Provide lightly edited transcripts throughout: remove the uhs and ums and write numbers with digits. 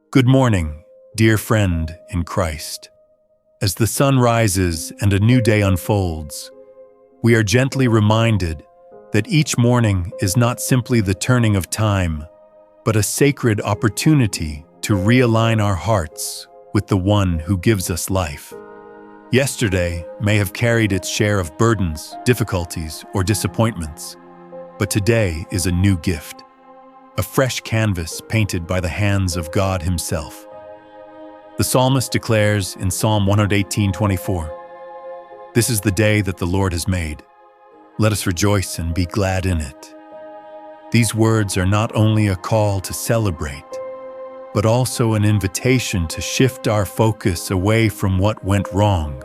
Good morning, dear friend in Christ. As the sun rises and a new day unfolds, we are gently reminded that each morning is not simply the turning of time, but a sacred opportunity to realign our hearts with the one who gives us life. Yesterday may have carried its share of burdens, difficulties, or disappointments, but today is a new gift, a fresh canvas painted by the hands of God Himself. The psalmist declares in Psalm 118:24, "This is the day that the Lord has made. Let us rejoice and be glad in it." These words are not only a call to celebrate, but also an invitation to shift our focus away from what went wrong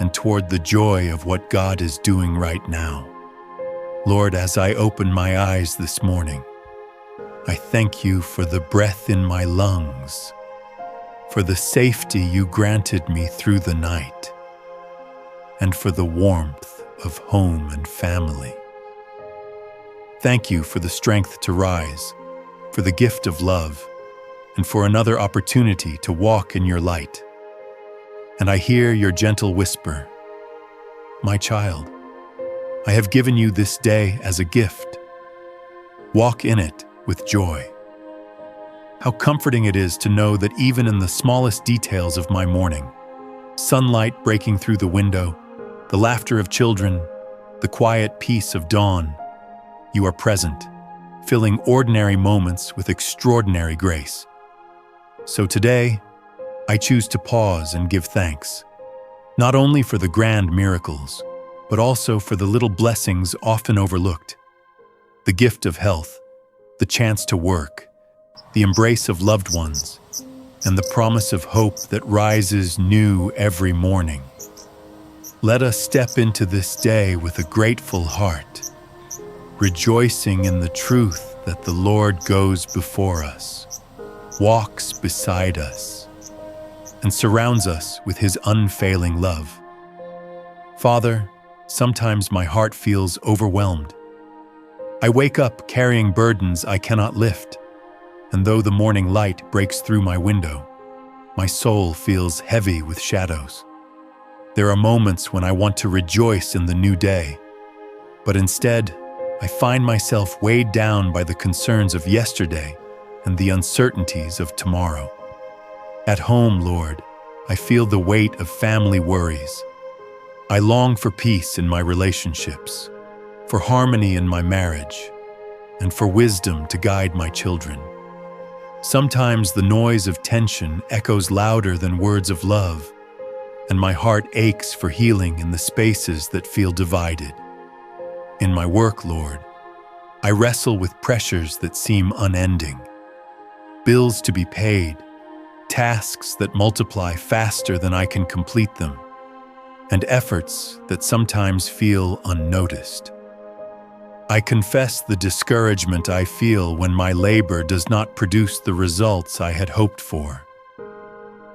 and toward the joy of what God is doing right now. Lord, as I open my eyes this morning, I thank you for the breath in my lungs, for the safety you granted me through the night, and for the warmth of home and family. Thank you for the strength to rise, for the gift of love, and for another opportunity to walk in your light. And I hear your gentle whisper, "My child, I have given you this day as a gift. Walk in it with joy." How comforting it is to know that even in the smallest details of my morning, sunlight breaking through the window, the laughter of children, the quiet peace of dawn, you are present, filling ordinary moments with extraordinary grace. So today, I choose to pause and give thanks, not only for the grand miracles, but also for the little blessings often overlooked, the gift of health, the chance to work, the embrace of loved ones, and the promise of hope that rises new every morning. Let us step into this day with a grateful heart, rejoicing in the truth that the Lord goes before us, walks beside us, and surrounds us with His unfailing love. Father, sometimes my heart feels overwhelmed. I wake up carrying burdens I cannot lift, and though the morning light breaks through my window, my soul feels heavy with shadows. There are moments when I want to rejoice in the new day, but instead, I find myself weighed down by the concerns of yesterday and the uncertainties of tomorrow. At home, Lord, I feel the weight of family worries. I long for peace in my relationships, for harmony in my marriage, and for wisdom to guide my children. Sometimes the noise of tension echoes louder than words of love, and my heart aches for healing in the spaces that feel divided. In my work, Lord, I wrestle with pressures that seem unending. Bills to be paid, tasks that multiply faster than I can complete them, and efforts that sometimes feel unnoticed. I confess the discouragement I feel when my labor does not produce the results I had hoped for.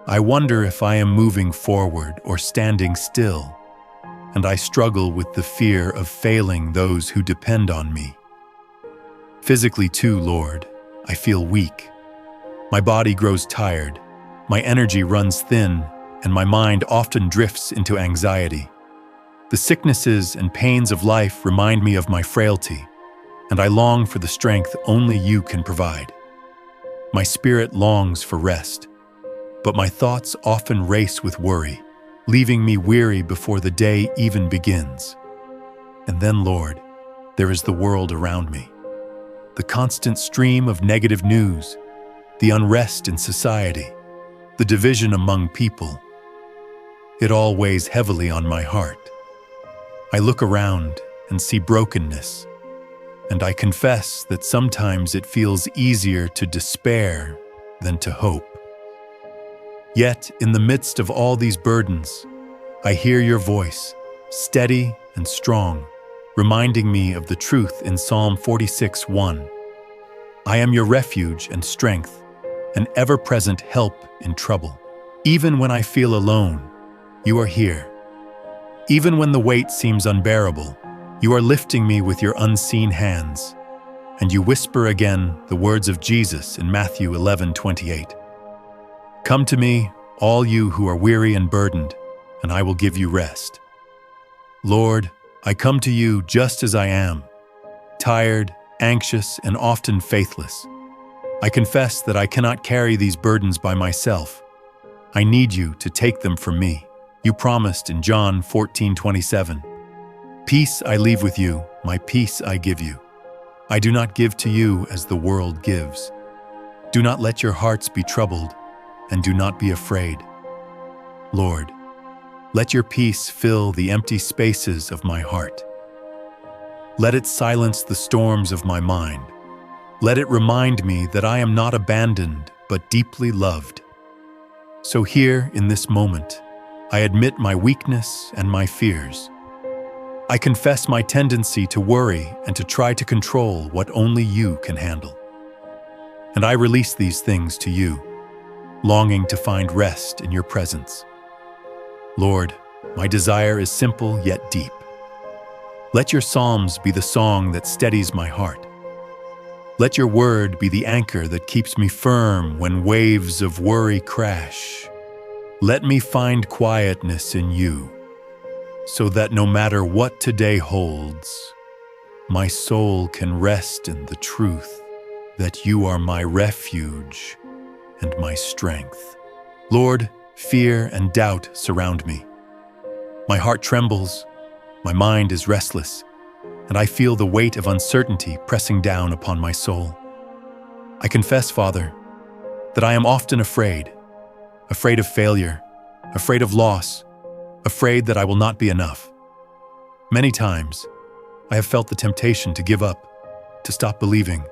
I wonder if I am moving forward or standing still, and I struggle with the fear of failing those who depend on me. Physically too, Lord, I feel weak. My body grows tired, my energy runs thin, and my mind often drifts into anxiety. The sicknesses and pains of life remind me of my frailty, and I long for the strength only you can provide. My spirit longs for rest, but my thoughts often race with worry, leaving me weary before the day even begins. And then, Lord, there is the world around me. The constant stream of negative news, the unrest in society, the division among people. It all weighs heavily on my heart. I look around and see brokenness, and I confess that sometimes it feels easier to despair than to hope. Yet, in the midst of all these burdens, I hear your voice, steady and strong, reminding me of the truth in Psalm 46:1. I am your refuge and strength, an ever-present help in trouble. Even when I feel alone, you are here. Even when the weight seems unbearable, you are lifting me with your unseen hands, and you whisper again the words of Jesus in Matthew 11:28. Come to me, all you who are weary and burdened, and I will give you rest. Lord, I come to you just as I am, tired, anxious, and often faithless. I confess that I cannot carry these burdens by myself. I need you to take them from me. You promised in John 14:27, "Peace I leave with you, my peace I give you. I do not give to you as the world gives. Do not let your hearts be troubled, and do not be afraid." Lord, let your peace fill the empty spaces of my heart. Let it silence the storms of my mind. Let it remind me that I am not abandoned, but deeply loved. So here, in this moment, I admit my weakness and my fears. I confess my tendency to worry and to try to control what only you can handle. And I release these things to you, longing to find rest in your presence. Lord, my desire is simple yet deep. Let your psalms be the song that steadies my heart. Let your word be the anchor that keeps me firm when waves of worry crash. Let me find quietness in you, so that no matter what today holds, my soul can rest in the truth that you are my refuge and my strength. Lord, fear and doubt surround me. My heart trembles, my mind is restless, and I feel the weight of uncertainty pressing down upon my soul. I confess, Father, that I am often afraid of failure, afraid of loss, afraid that I will not be enough. Many times, I have felt the temptation to give up, to stop believing,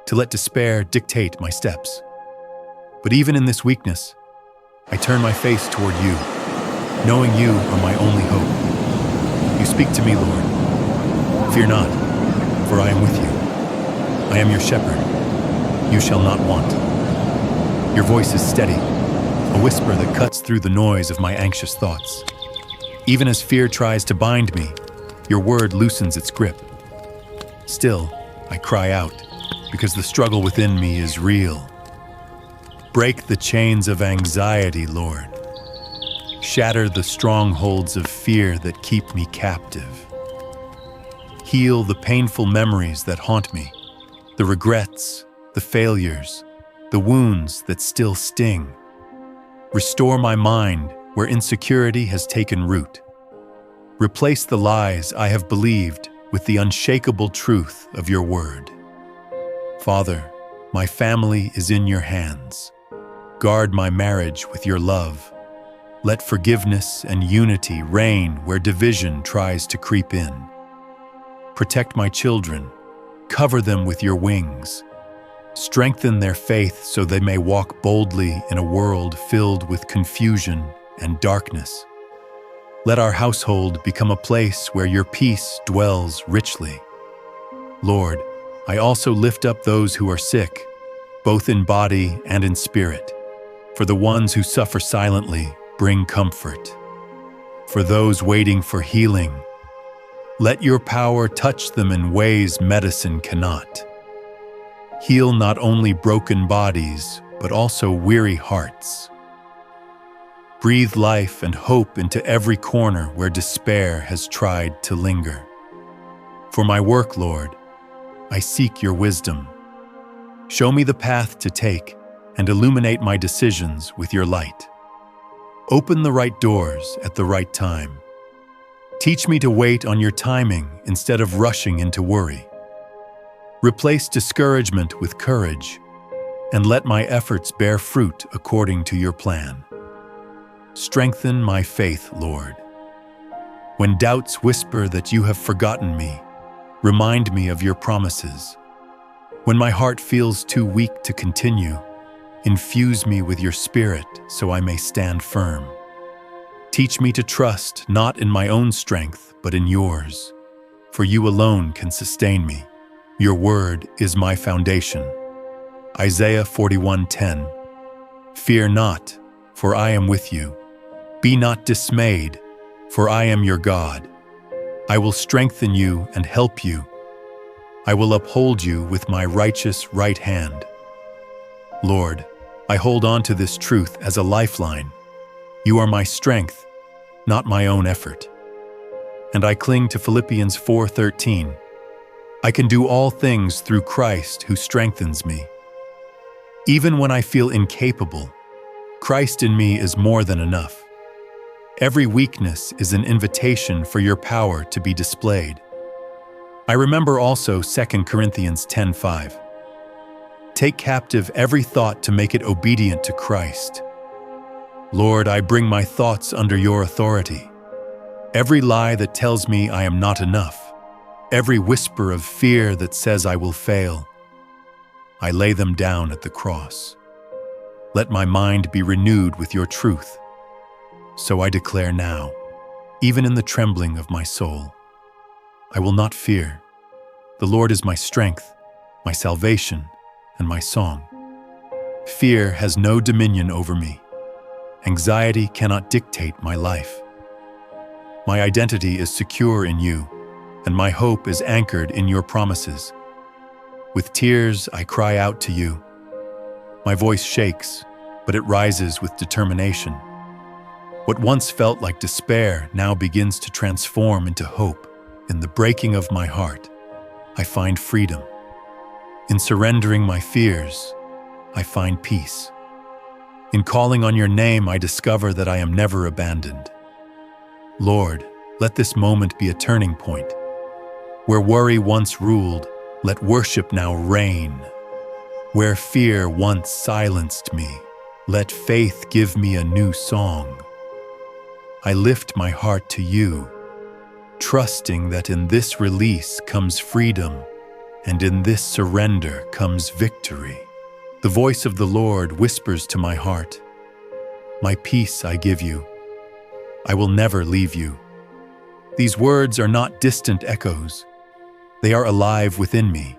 to let despair dictate my steps. But even in this weakness, I turn my face toward you, knowing you are my only hope. You speak to me, Lord. Fear not, for I am with you. I am your shepherd. You shall not want. Your voice is steady, a whisper that cuts through the noise of my anxious thoughts. Even as fear tries to bind me, your word loosens its grip. Still, I cry out, because the struggle within me is real. Break the chains of anxiety, Lord. Shatter the strongholds of fear that keep me captive. Heal the painful memories that haunt me, the regrets, the failures, the wounds that still sting. Restore my mind where insecurity has taken root. Replace the lies I have believed with the unshakable truth of your word. Father, my family is in your hands. Guard my marriage with your love. Let forgiveness and unity reign where division tries to creep in. Protect my children. Cover them with your wings. Strengthen their faith so they may walk boldly in a world filled with confusion and darkness. Let our household become a place where your peace dwells richly. Lord, I also lift up those who are sick, both in body and in spirit. For the ones who suffer silently, bring comfort. For those waiting for healing, let your power touch them in ways medicine cannot. Heal not only broken bodies, but also weary hearts. Breathe life and hope into every corner where despair has tried to linger. For my work, Lord, I seek your wisdom. Show me the path to take and illuminate my decisions with your light. Open the right doors at the right time. Teach me to wait on your timing instead of rushing into worry. Replace discouragement with courage, and let my efforts bear fruit according to your plan. Strengthen my faith, Lord. When doubts whisper that you have forgotten me, remind me of your promises. When my heart feels too weak to continue, infuse me with your spirit so I may stand firm. Teach me to trust not in my own strength, but in yours, for you alone can sustain me. Your word is my foundation. Isaiah 41:10. Fear not, for I am with you. Be not dismayed, for I am your God. I will strengthen you and help you. I will uphold you with my righteous right hand. Lord, I hold on to this truth as a lifeline. You are my strength, not my own effort. And I cling to Philippians 4:13. I can do all things through Christ who strengthens me. Even when I feel incapable, Christ in me is more than enough. Every weakness is an invitation for your power to be displayed. I remember also 2 Corinthians 10:5. Take captive every thought to make it obedient to Christ. Lord, I bring my thoughts under your authority. Every lie that tells me I am not enough, every whisper of fear that says I will fail, I lay them down at the cross. Let my mind be renewed with your truth. So I declare now, even in the trembling of my soul, I will not fear. The Lord is my strength, my salvation, and my song. Fear has no dominion over me. Anxiety cannot dictate my life. My identity is secure in you, and my hope is anchored in your promises. With tears, I cry out to you. My voice shakes, but it rises with determination. What once felt like despair now begins to transform into hope. In the breaking of my heart, I find freedom. In surrendering my fears, I find peace. In calling on your name, I discover that I am never abandoned. Lord, let this moment be a turning point. Where worry once ruled, let worship now reign. Where fear once silenced me, let faith give me a new song. I lift my heart to you, trusting that in this release comes freedom, and in this surrender comes victory. The voice of the Lord whispers to my heart, my peace I give you. I will never leave you. These words are not distant echoes. They are alive within me.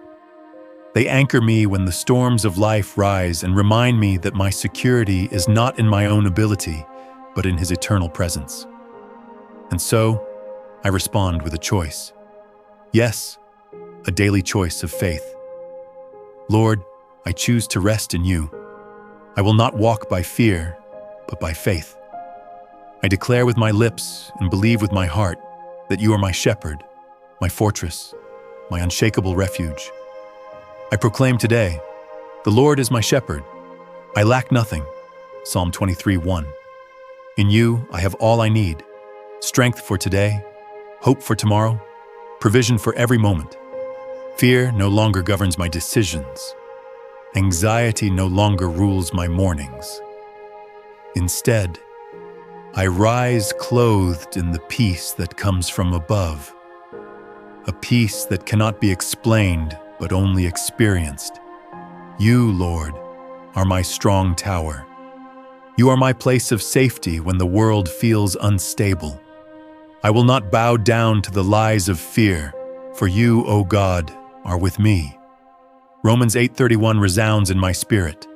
They anchor me when the storms of life rise and remind me that my security is not in my own ability, but in His eternal presence. And so, I respond with a choice. Yes, a daily choice of faith. Lord, I choose to rest in you. I will not walk by fear, but by faith. I declare with my lips and believe with my heart that you are my shepherd, my fortress, my unshakable refuge. I proclaim today, the Lord is my shepherd. I lack nothing. Psalm 23:1. In you, I have all I need. Strength for today, hope for tomorrow, provision for every moment. Fear no longer governs my decisions. Anxiety no longer rules my mornings. Instead, I rise clothed in the peace that comes from above, a peace that cannot be explained but only experienced. You, Lord, are my strong tower. You are my place of safety when the world feels unstable. I will not bow down to the lies of fear, for you, O God, are with me. Romans 8:31 resounds in my spirit.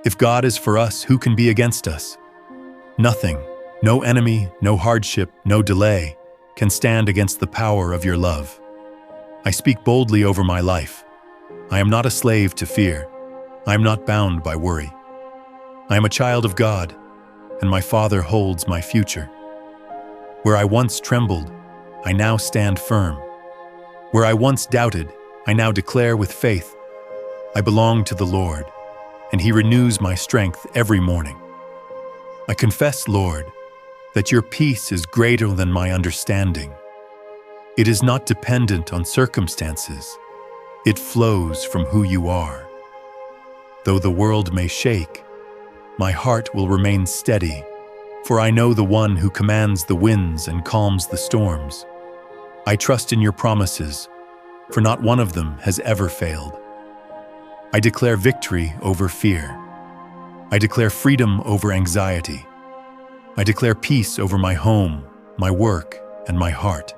If God is for us, who can be against us? Nothing, no enemy, no hardship, no delay, can stand against the power of your love. I speak boldly over my life. I am not a slave to fear. I am not bound by worry. I am a child of God, and my Father holds my future. Where I once trembled, I now stand firm. Where I once doubted, I now declare with faith, I belong to the Lord, and He renews my strength every morning. I confess, Lord, that your peace is greater than my understanding. It is not dependent on circumstances. It flows from who you are. Though the world may shake, my heart will remain steady, for I know the one who commands the winds and calms the storms. I trust in your promises, for not one of them has ever failed. I declare victory over fear. I declare freedom over anxiety. I declare peace over my home, my work, and my heart.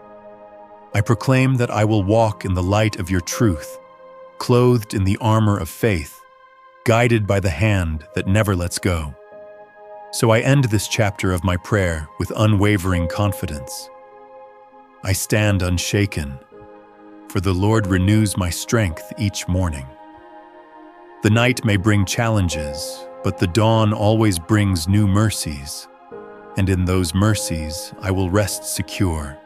I proclaim that I will walk in the light of your truth, clothed in the armor of faith, guided by the hand that never lets go. So I end this chapter of my prayer with unwavering confidence. I stand unshaken, for the Lord renews my strength each morning. The night may bring challenges, but the dawn always brings new mercies, and in those mercies I will rest secure,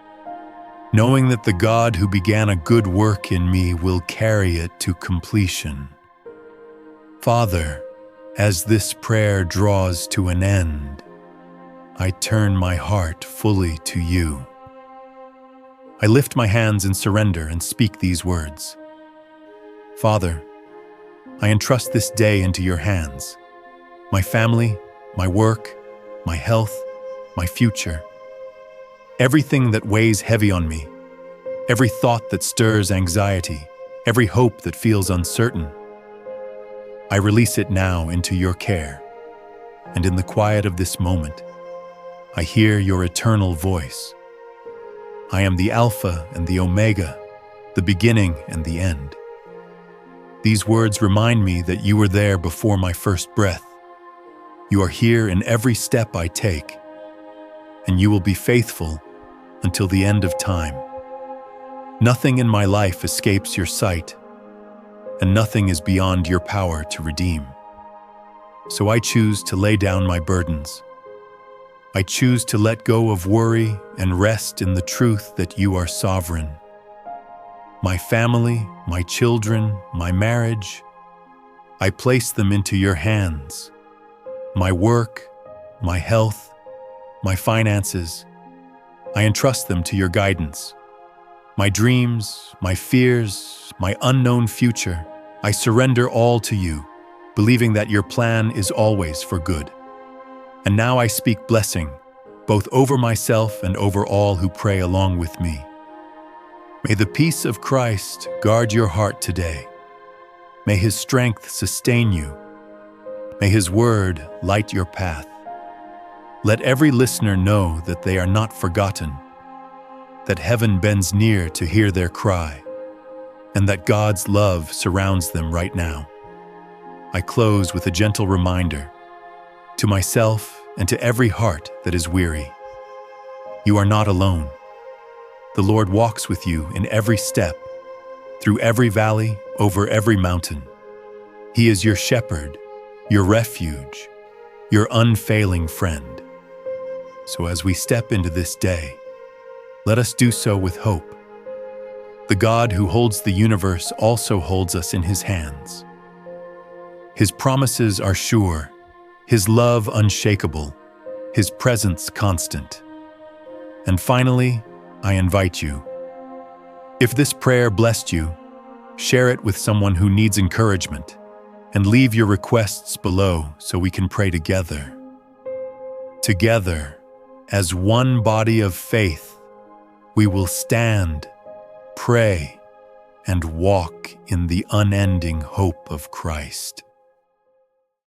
knowing that the God who began a good work in me will carry it to completion. Father, as this prayer draws to an end, I turn my heart fully to you. I lift my hands in surrender and speak these words. Father, I entrust this day into your hands, my family, my work, my health, my future. Everything that weighs heavy on me, every thought that stirs anxiety, every hope that feels uncertain, I release it now into your care, and in the quiet of this moment, I hear your eternal voice. I am the Alpha and the Omega, the beginning and the end. These words remind me that you were there before my first breath. You are here in every step I take, and you will be faithful until the end of time. Nothing in my life escapes your sight, and nothing is beyond your power to redeem. So I choose to lay down my burdens. I choose to let go of worry and rest in the truth that you are sovereign. My family, my children, my marriage, I place them into your hands. My work, my health, my finances, I entrust them to your guidance. My dreams, my fears, my unknown future, I surrender all to you, believing that your plan is always for good. And now I speak blessing, both over myself and over all who pray along with me. May the peace of Christ guard your heart today. May his strength sustain you. May his word light your path. Let every listener know that they are not forgotten, that heaven bends near to hear their cry, and that God's love surrounds them right now. I close with a gentle reminder to myself and to every heart that is weary. You are not alone. The Lord walks with you in every step, through every valley, over every mountain. He is your shepherd, your refuge, your unfailing friend. So as we step into this day, let us do so with hope. The God who holds the universe also holds us in his hands. His promises are sure, his love unshakable, his presence constant. And finally, I invite you. If this prayer blessed you, share it with someone who needs encouragement, and leave your requests below so we can pray together. Together, as one body of faith, we will stand, pray, and walk in the unending hope of Christ.